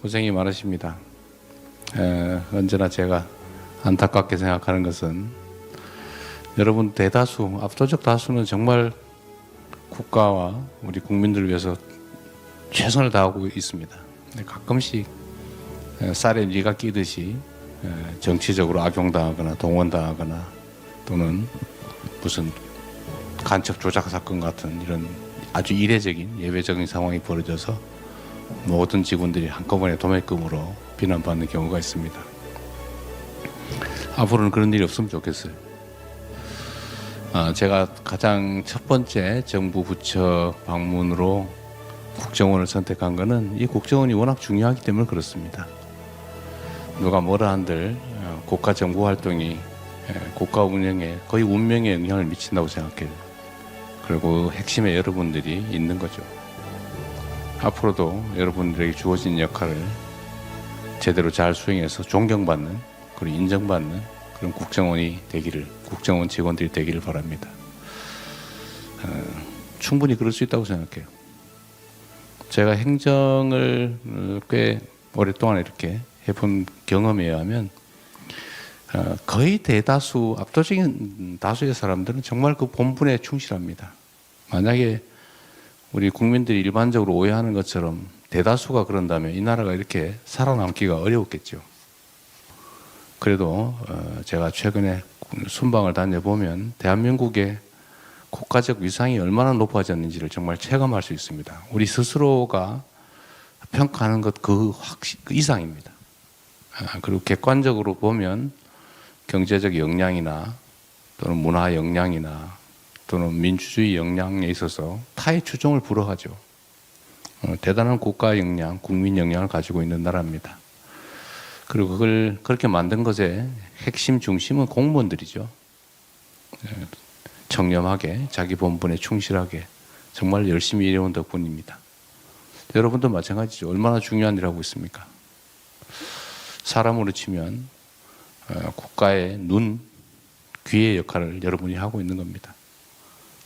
고생이 많으십니다. 언제나 제가 안타깝게 생각하는 것은 여러분 대다수, 압도적 다수는 정말 국가와 우리 국민들을 위해서 최선을 다하고 있습니다. 가끔씩 쌀에 니가 끼듯이 정치적으로 악용당하거나 동원당하거나 또는 무슨 간첩 조작 사건 같은 이런 아주 이례적인 예외적인 상황이 벌어져서 모든 직원들이 한꺼번에 도매금으로 비난받는 경우가 있습니다. 앞으로는 그런 일이 없으면 좋겠어요. 제가 가장 첫 번째 정부 부처 방문으로 국정원을 선택한 것은 이 국정원이 워낙 중요하기 때문에 그렇습니다. 누가 뭐라 한들 국가 정보 활동이 국가 운영에 거의 운명에 영향을 미친다고 생각해요. 그리고 핵심에 여러분들이 있는 거죠. 앞으로도 여러분들에게 주어진 역할을 제대로 잘 수행해서 존경받는 그리고 인정받는 그런 국정원이 되기를, 국정원 직원들이 되기를 바랍니다. 충분히 그럴 수 있다고 생각해요. 제가 행정을 꽤 오랫동안 이렇게 해본 경험에 의하면 거의 대다수, 압도적인 다수의 사람들은 정말 그 본분에 충실합니다. 만약에 우리 국민들이 일반적으로 오해하는 것처럼 대다수가 그런다면 이 나라가 이렇게 살아남기가 어려웠겠죠. 그래도 제가 최근에 순방을 다녀보면 대한민국의 국가적 위상이 얼마나 높아졌는지를 정말 체감할 수 있습니다. 우리 스스로가 평가하는 것 그 이상입니다. 그리고 객관적으로 보면 경제적 역량이나 또는 문화 역량이나 또는 민주주의 역량에 있어서 타의 추종을 불허하죠. 대단한 국가 역량, 국민 역량을 가지고 있는 나라입니다. 그리고 그걸 그렇게 만든 것의 핵심 중심은 공무원들이죠. 청렴하게 자기 본분에 충실하게 정말 열심히 일해온 덕분입니다. 여러분도 마찬가지죠. 얼마나 중요한 일을 하고 있습니까? 사람으로 치면 국가의 눈, 귀의 역할을 여러분이 하고 있는 겁니다.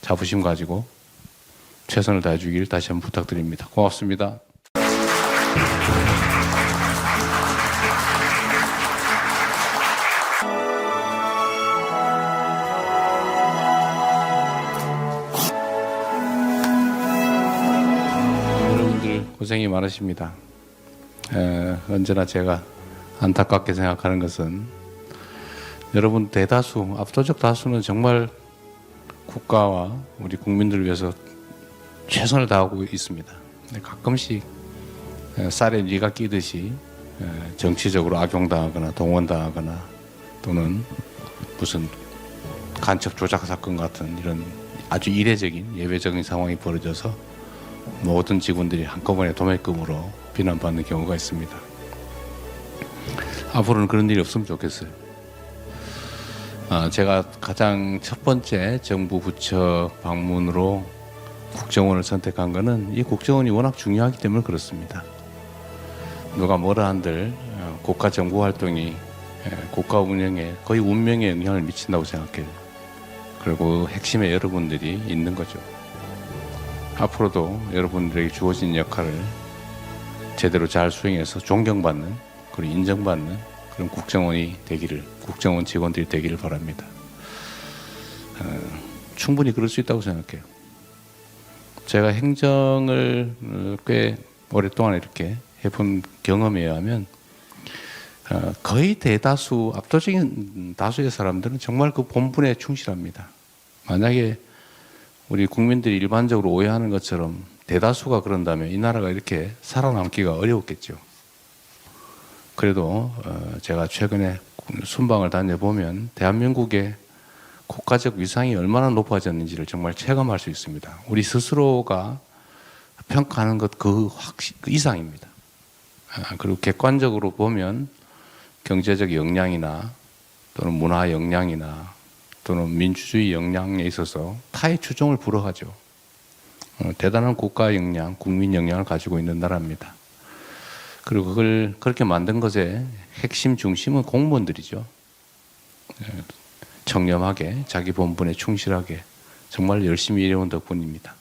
자부심 가지고 최선을 다해주길 다시 한번 부탁드립니다. 고맙습니다. 여러분들 고생이 많으십니다. 언제나 제가 안타깝게 생각하는 것은 여러분 대다수, 압도적 다수는 정말 국가와 우리 국민들을 위해서 최선을 다하고 있습니다. 가끔씩 쌀에 니가 끼듯이 정치적으로 악용당하거나 동원당하거나 또는 무슨 간첩 조작 사건 같은 이런 아주 이례적인 예외적인 상황이 벌어져서 모든 직원들이 한꺼번에 도매금으로 비난받는 경우가 있습니다. 앞으로는 그런 일이 없으면 좋겠어요. 제가 가장 첫 번째 정부 부처 방문으로 국정원을 선택한 것은 이 국정원이 워낙 중요하기 때문에 그렇습니다. 누가 뭐라 한들 국가 정보 활동이 국가 운영에 거의 운명에 영향을 미친다고 생각해요. 그리고 핵심에 여러분들이 있는 거죠. 앞으로도 여러분들에게 주어진 역할을 제대로 잘 수행해서 존경받는 그리고 인정받는 그런 국정원이 되기를, 국정원 직원들이 되기를 바랍니다. 충분히 그럴 수 있다고 생각해요. 제가 행정을 꽤 오랫동안 이렇게 해본 경험에 의하면 거의 대다수, 압도적인 다수의 사람들은 정말 그 본분에 충실합니다. 만약에 우리 국민들이 일반적으로 오해하는 것처럼 대다수가 그런다면 이 나라가 이렇게 살아남기가 어려웠겠죠. 그래도 제가 최근에 순방을 다녀보면 대한민국의 국가적 위상이 얼마나 높아졌는지를 정말 체감할 수 있습니다. 우리 스스로가 평가하는 것 그 이상입니다. 그리고 객관적으로 보면 경제적 역량이나 또는 문화 역량이나 또는 민주주의 역량에 있어서 타의 추종을 불허하죠. 대단한 국가 역량, 국민 역량을 가지고 있는 나라입니다. 그리고 그걸 그렇게 만든 것의 핵심 중심은 공무원들이죠. 청렴하게 자기 본분에 충실하게 정말 열심히 일해온 덕분입니다.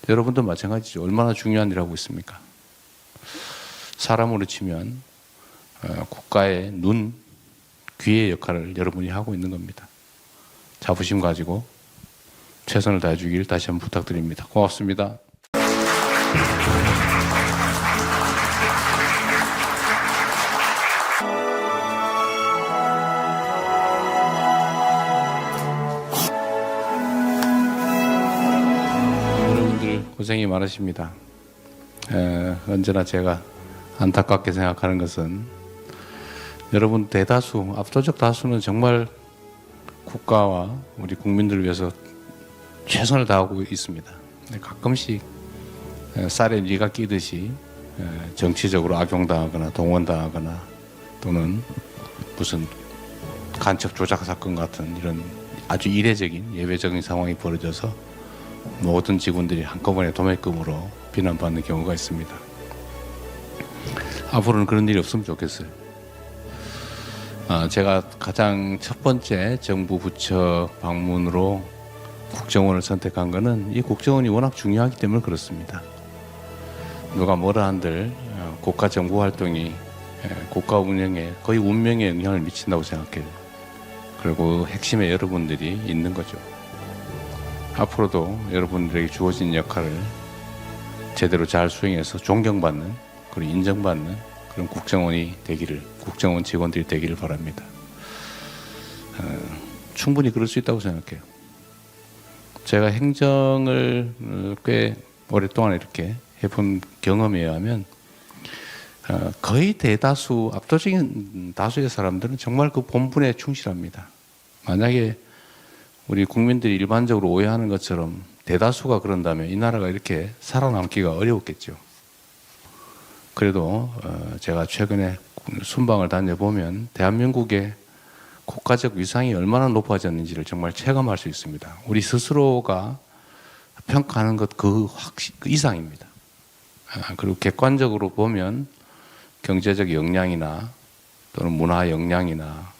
여러분도 마찬가지죠. 얼마나 중요한 일을 하고 있습니까? 사람으로 치면 국가의 눈, 귀의 역할을 여러분이 하고 있는 겁니다. 자부심 가지고 최선을 다해주길 다시 한번 부탁드립니다. 고맙습니다. 여러분들 고생이 많으십니다. 언제나 제가 안타깝게 생각하는 것은 여러분 대다수, 압도적 다수는 정말 국가와 우리 국민들을 위해서 최선을 다하고 있습니다. 가끔씩 쌀에 니가 끼듯이 정치적으로 악용당하거나 동원당하거나 또는 무슨 간첩 조작 사건 같은 이런 아주 이례적인 예외적인 상황이 벌어져서 모든 직원들이 한꺼번에 도매금으로 비난받는 경우가 있습니다. 앞으로는 그런 일이 없으면 좋겠어요. 제가 가장 첫 번째 정부 부처 방문으로 국정원을 선택한 것은 이 국정원이 워낙 중요하기 때문에 그렇습니다. 누가 뭐라 한들 국가 정보 활동이 국가 운영에 거의 운명에 영향을 미친다고 생각해요. 그리고 핵심에 여러분들이 있는 거죠. 앞으로도 여러분들에게 주어진 역할을 제대로 잘 수행해서 존경받는 그리고 인정받는 그런 국정원이 되기를, 국정원 직원들이 되기를 바랍니다. 충분히 그럴 수 있다고 생각해요. 제가 행정을 꽤 오랫동안 이렇게 해본 경험에 의하면 거의 대다수, 압도적인 다수의 사람들은 정말 그 본분에 충실합니다. 만약에 우리 국민들이 일반적으로 오해하는 것처럼 대다수가 그런다면 이 나라가 이렇게 살아남기가 어려웠겠죠. 그래도 제가 최근에 순방을 다녀보면 대한민국의 국가적 위상이 얼마나 높아졌는지를 정말 체감할 수 있습니다. 우리 스스로가 평가하는 것 그 이상입니다. 그리고 객관적으로 보면 경제적 역량이나 또는 문화 역량이나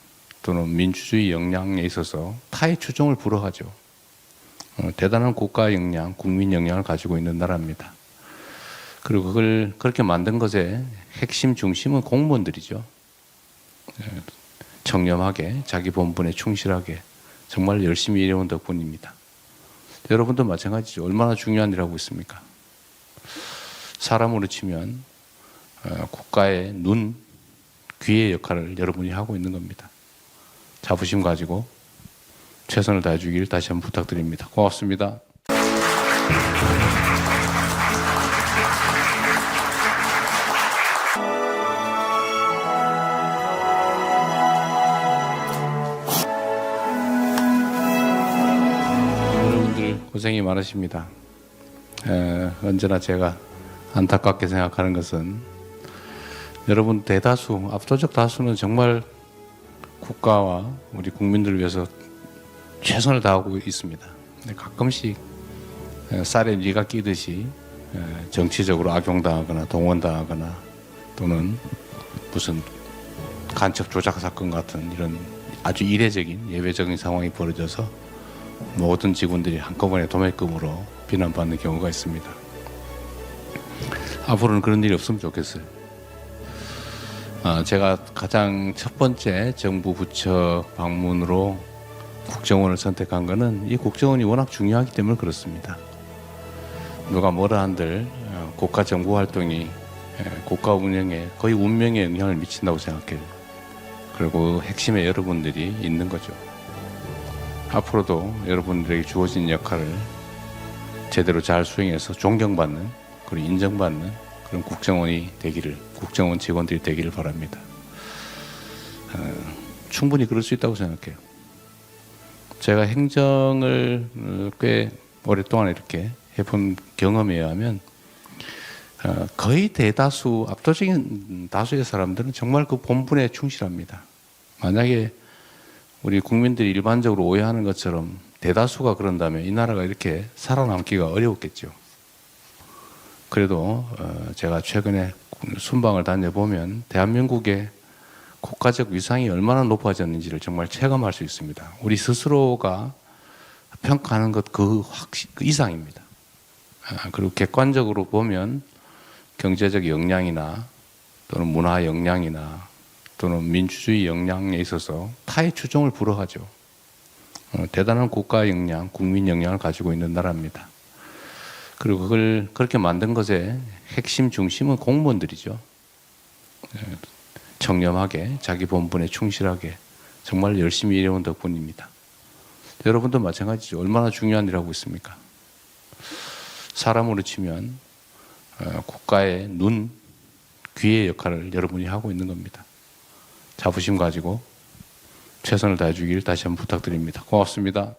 또는 민주주의 역량에 있어서 타의 추종을 불허하죠. 대단한 국가 역량, 국민 역량을 가지고 있는 나라입니다. 그리고 그걸 그렇게 만든 것의 핵심 중심은 공무원들이죠. 청렴하게 자기 본분에 충실하게 정말 열심히 일해온 덕분입니다. 여러분도 마찬가지죠. 얼마나 중요한 일을 하고 있습니까? 사람으로 치면 국가의 눈, 귀의 역할을 여러분이 하고 있는 겁니다. 자부심 가지고 최선을 다해주길 다시 한번 부탁드립니다. 고맙습니다. 여러분들 고생이 많으십니다. 언제나 제가 안타깝게 생각하는 것은 여러분 대다수, 압도적 다수는 정말 국가와 우리 국민들을 위해서 최선을 다하고 있습니다. 가끔씩 쌀에 니가 끼듯이 정치적으로 악용당하거나 동원당하거나 또는 무슨 간첩 조작 사건 같은 이런 아주 이례적인 예외적인 상황이 벌어져서 모든 직원들이 한꺼번에 도매금으로 비난받는 경우가 있습니다. 앞으로는 그런 일이 없으면 좋겠어요. 제가 가장 첫 번째 정부 부처 방문으로 국정원을 선택한 것은 이 국정원이 워낙 중요하기 때문에 그렇습니다. 누가 뭐라 한들 국가 정보 활동이 국가 운영에 거의 운명에 영향을 미친다고 생각해요. 그리고 핵심에 여러분들이 있는 거죠. 앞으로도 여러분들에게 주어진 역할을 제대로 잘 수행해서 존경받는 그리고 인정받는 그런 국정원이 되기를, 국정원 직원들이 되기를 바랍니다. 충분히 그럴 수 있다고 생각해요. 제가 행정을 꽤 오랫동안 이렇게 해본 경험에 의하면 거의 대다수, 압도적인 다수의 사람들은 정말 그 본분에 충실합니다. 만약에 우리 국민들이 일반적으로 오해하는 것처럼 대다수가 그런다면 이 나라가 이렇게 살아남기가 어려웠겠죠. 그래도 제가 최근에 순방을 다녀보면 대한민국의 국가적 위상이 얼마나 높아졌는지를 정말 체감할 수 있습니다. 우리 스스로가 평가하는 것 그 이상입니다. 그리고 객관적으로 보면 경제적 역량이나 또는 문화 역량이나 또는 민주주의 역량에 있어서 타의 추종을 불허하죠. 대단한 국가 역량, 국민 역량을 가지고 있는 나라입니다. 그리고 그걸 그렇게 만든 것의 핵심 중심은 공무원들이죠. 청렴하게 자기 본분에 충실하게 정말 열심히 일해온 덕분입니다. 여러분도 마찬가지죠. 얼마나 중요한 일을 하고 있습니까? 사람으로 치면 국가의 눈, 귀의 역할을 여러분이 하고 있는 겁니다. 자부심 가지고 최선을 다해주길 다시 한번 부탁드립니다. 고맙습니다.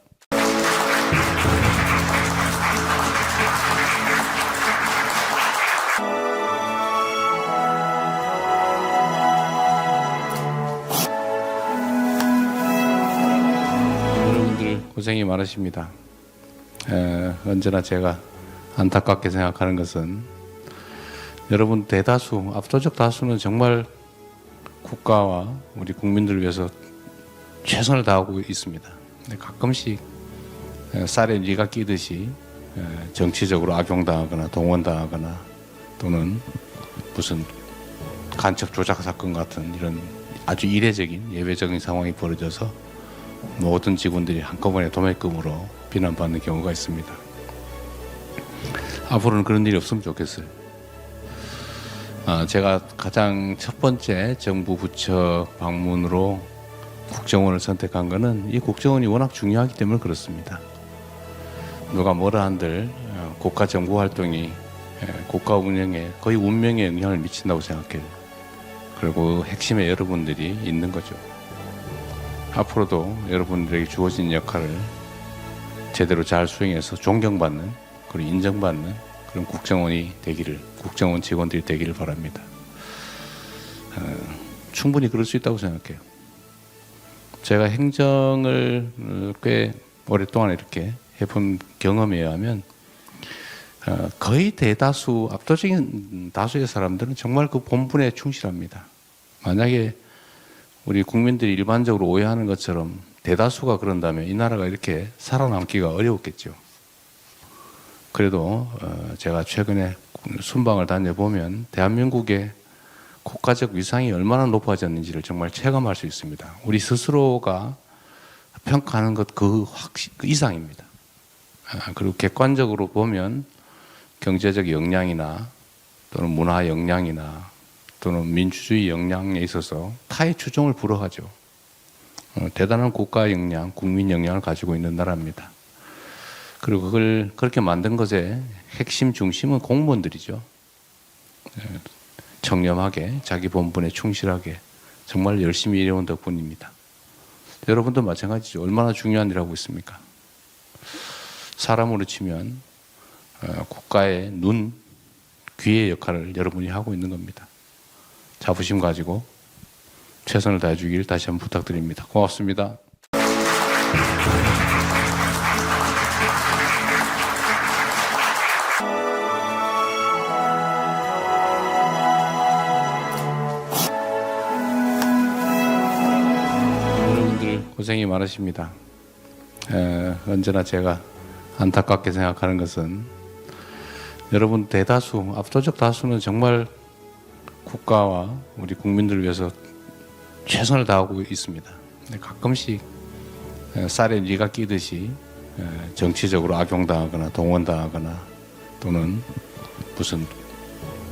여러분들 고생이 많으십니다. 언제나 제가 안타깝게 생각하는 것은 여러분 대다수, 압도적 다수는 정말 국가와 우리 국민들을 위해서 최선을 다하고 있습니다. 가끔씩 쌀에 뉘가 끼듯이 정치적으로 악용당하거나 동원당하거나 또는 무슨 간첩 조작 사건 같은 이런 아주 이례적인 예외적인 상황이 벌어져서 모든 직원들이 한꺼번에 도매금으로 비난받는 경우가 있습니다. 앞으로는 그런 일이 없으면 좋겠어요. 제가 가장 첫 번째 정부 부처 방문으로 국정원을 선택한 것은 이 국정원이 워낙 중요하기 때문에 그렇습니다. 누가 뭐라 한들 국가 정보 활동이 국가 운영에 거의 운명에 영향을 미친다고 생각해요. 그리고 핵심에 여러분들이 있는 거죠. 앞으로도 여러분들에게 주어진 역할을 제대로 잘 수행해서 존경받는 그리고 인정받는 그런 국정원이 되기를, 국정원 직원들이 되기를 바랍니다. 충분히 그럴 수 있다고 생각해요. 제가 행정을 꽤 오랫동안 이렇게 해본 경험에 의하면 거의 대다수, 압도적인 다수의 사람들은 정말 그 본분에 충실합니다. 만약에 우리 국민들이 일반적으로 오해하는 것처럼 대다수가 그런다면 이 나라가 이렇게 살아남기가 어려웠겠죠. 그래도 제가 최근에 순방을 다녀보면 대한민국의 국가적 위상이 얼마나 높아졌는지를 정말 체감할 수 있습니다. 우리 스스로가 평가하는 것 그 이상입니다. 그리고 객관적으로 보면 경제적 역량이나 또는 문화 역량이나 또는 민주주의 역량에 있어서 타의 추종을 불허하죠. 대단한 국가 역량, 국민 역량을 가지고 있는 나라입니다. 그리고 그걸 그렇게 만든 것의 핵심 중심은 공무원들이죠. 청렴하게 자기 본분에 충실하게 정말 열심히 일해온 덕분입니다. 여러분도 마찬가지죠. 얼마나 중요한 일을 하고 있습니까? 사람으로 치면 국가의 눈, 귀의 역할을 여러분이 하고 있는 겁니다. 자부심 가지고 최선을 다해주길 다시 한번 부탁드립니다. 고맙습니다. 여러분들 고생이 많으십니다. 언제나 제가 안타깝게 생각하는 것은 여러분 대다수, 압도적 다수는 정말 국가와 우리 국민들을 위해서 최선을 다하고 있습니다. 가끔씩 쌀에 뉘가 끼듯이 정치적으로 악용당하거나 동원당하거나 또는 무슨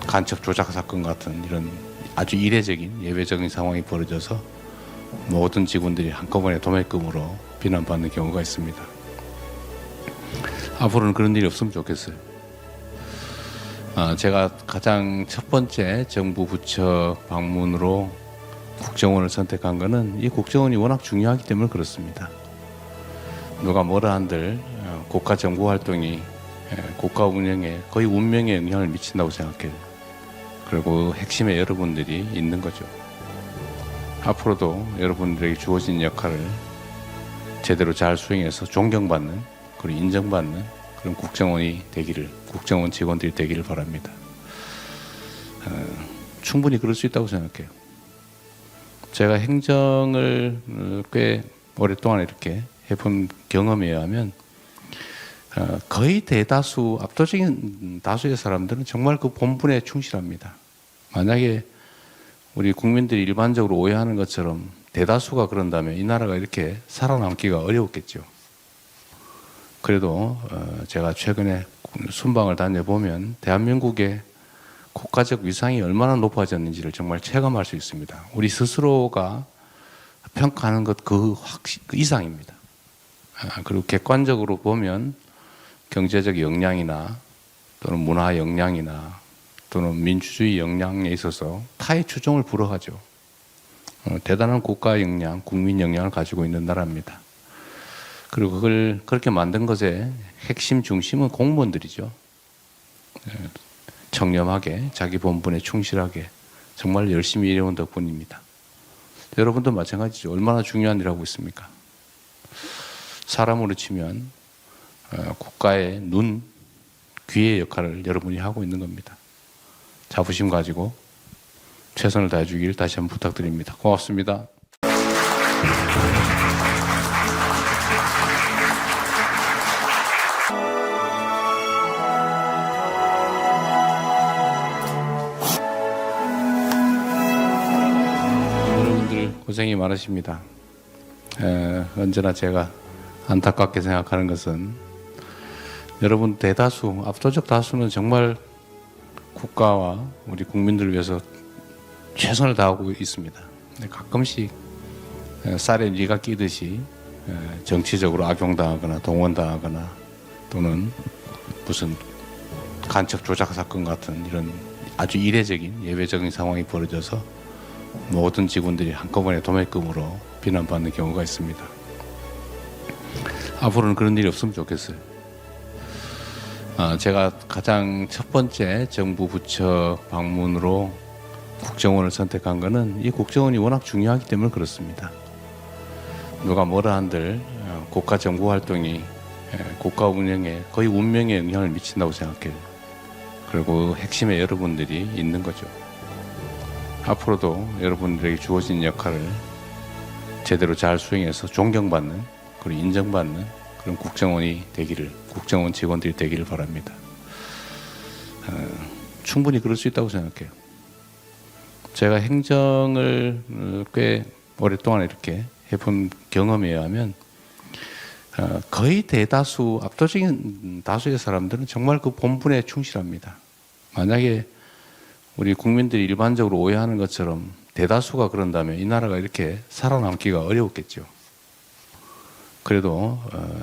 간첩 조작 사건 같은 이런 아주 이례적인 예외적인 상황이 벌어져서 모든 직원들이 한꺼번에 도매금으로 비난받는 경우가 있습니다. 앞으로는 그런 일이 없으면 좋겠어요. 제가 가장 첫 번째 정부 부처 방문으로 국정원을 선택한 것은 이 국정원이 워낙 중요하기 때문에 그렇습니다. 누가 뭐라 한들 국가 정보 활동이 국가 운영에 거의 운명에 영향을 미친다고 생각해요. 그리고 핵심에 여러분들이 있는 거죠. 앞으로도 여러분들에게 주어진 역할을 제대로 잘 수행해서 존경받는 그리고 인정받는 그런 국정원이 되기를, 국정원 직원들이 되기를 바랍니다. 충분히 그럴 수 있다고 생각해요. 제가 행정을 꽤 오랫동안 이렇게 해본 경험에 의하면 거의 대다수, 압도적인 다수의 사람들은 정말 그 본분에 충실합니다. 만약에 우리 국민들이 일반적으로 오해하는 것처럼 대다수가 그런다면 이 나라가 이렇게 살아남기가 어려웠겠죠. 그래도 제가 최근에 순방을 다녀보면 대한민국의 국가적 위상이 얼마나 높아졌는지를 정말 체감할 수 있습니다. 우리 스스로가 평가하는 것 그 이상입니다. 그리고 객관적으로 보면 경제적 역량이나 또는 문화 역량이나 또는 민주주의 역량에 있어서 타의 추종을 불허하죠. 대단한 국가 역량, 국민 역량을 가지고 있는 나라입니다. 그리고 그걸 그렇게 만든 것의 핵심 중심은 공무원들이죠. 청렴하게 자기 본분에 충실하게 정말 열심히 일해온 덕분입니다. 여러분도 마찬가지죠. 얼마나 중요한 일을 하고 있습니까? 사람으로 치면 국가의 눈, 귀의 역할을 여러분이 하고 있는 겁니다. 자부심 가지고 최선을 다해주길 다시 한번 부탁드립니다. 고맙습니다. 여러분들 고생이 많으십니다. 언제나 제가 안타깝게 생각하는 것은 여러분 대다수, 압도적 다수는 정말 국가와 우리 국민들을 위해서 최선을 다하고 있습니다. 가끔씩 쌀에 니가 끼듯이 정치적으로 악용당하거나 동원당하거나 또는 무슨 간첩 조작 사건 같은 이런 아주 이례적인 예외적인 상황이 벌어져서 모든 직원들이 한꺼번에 도매금으로 비난받는 경우가 있습니다. 앞으로는 그런 일이 없으면 좋겠어요. 제가 가장 첫 번째 정부 부처 방문으로 국정원을 선택한 것은 이 국정원이 워낙 중요하기 때문에 그렇습니다. 누가 뭐라 한들 국가 정부 활동이 국가 운영에 거의 운명에 영향을 미친다고 생각해요. 그리고 핵심에 여러분들이 있는 거죠. 앞으로도 여러분들에게 주어진 역할을 제대로 잘 수행해서 존경받는 그리고 인정받는 그런 국정원이 되기를, 국정원 직원들이 되기를 바랍니다. 충분히 그럴 수 있다고 생각해요. 제가 행정을 꽤 오랫동안 이렇게 해본 경험에 의하면 거의 대다수, 압도적인 다수의 사람들은 정말 그 본분에 충실합니다. 만약에 우리 국민들이 일반적으로 오해하는 것처럼 대다수가 그런다면 이 나라가 이렇게 살아남기가 어려웠겠죠. 그래도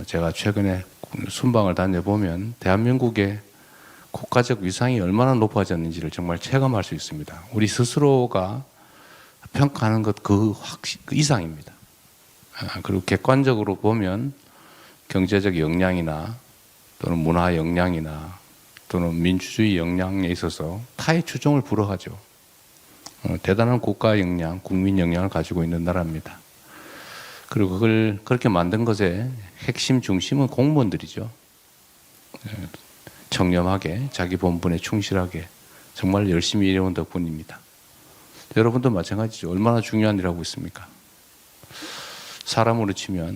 제가 최근에 순방을 다녀보면 대한민국의 국가적 위상이 얼마나 높아졌는지를 정말 체감할 수 있습니다. 우리 스스로가 평가하는 것 그 이상입니다. 그리고 객관적으로 보면 경제적 역량이나 또는 문화 역량이나 또는 민주주의 역량에 있어서 타의 추종을 불허하죠. 대단한 국가 역량, 국민 역량을 가지고 있는 나라입니다. 그리고 그걸 그렇게 만든 것의 핵심 중심은 공무원들이죠. 청렴하게 자기 본분에 충실하게 정말 열심히 일해온 덕분입니다. 여러분도 마찬가지죠. 얼마나 중요한 일을 하고 있습니까? 사람으로 치면